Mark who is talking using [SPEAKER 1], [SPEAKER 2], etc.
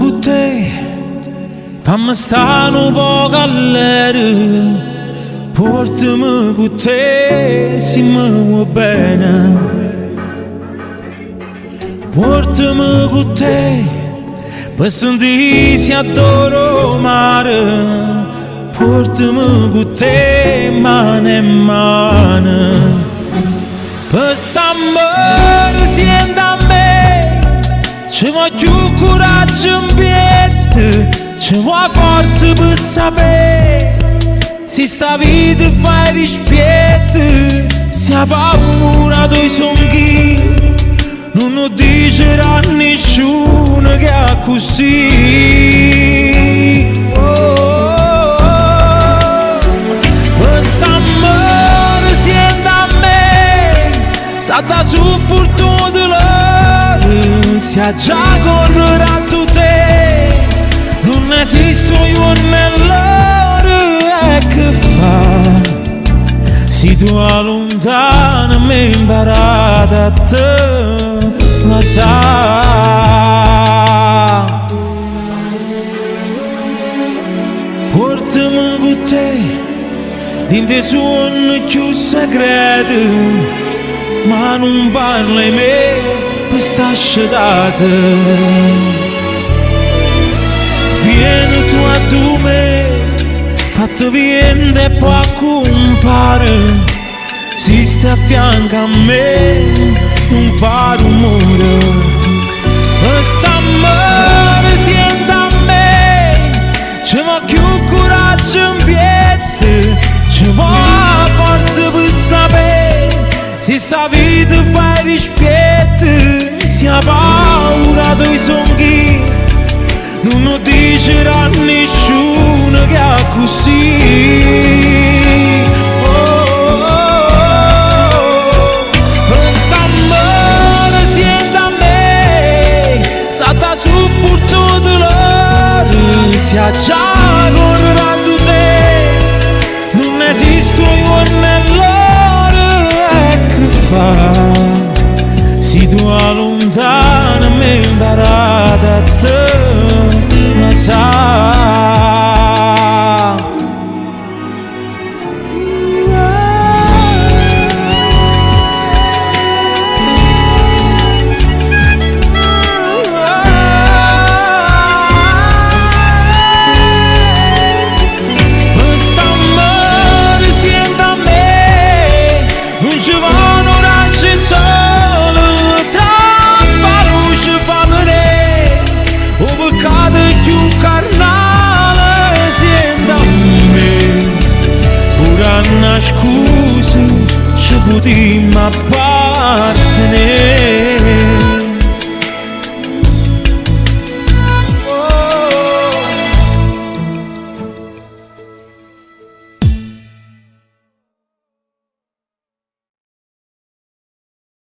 [SPEAKER 1] con te, fammi stare un po' all'aria, portami con te, se mi vuoi bene. Portami con te, per sentirsi adoro mare, portami con te, mano in mano. Per st'amore siente a me, ci vuoi più coraggio in piedi, ci vuoi forza per sapere, se sta vita fai rispetto, se ha paura dei sogni, non lo dicerà nessuno che è così. Quest'amore siente a me, salta su per tutto l'ore, si ha già correrato te, non esisto io nell'ore, e che fa? Si tu allontana mi imparata a te, la sa. Portami con te, dinte suoni più segreti, ma non parli a me per sta scetate. Vieni tu a me, fatti viende e poi compare, si sta a fianco a me, non fa rumore. Quest'amore siente a me, ci vuole più coraggio in piedi, ci vuole forza per sapere, se sta vita fai rispetto, se ha paura dei sogni, non lo dicerà nessuno che è così. Quest'amore siente a me, salta su per tutto l'ore, si ha già correrato te, non esisto io nell'ore, e che fa? Si tu allontana mi imparata a te, ma sa. Quest'amore siente a me, non ci vanno raggi solo, troppa luce fa vedere, o peccato più carnale siente a me, pure a una scusa ci potremmo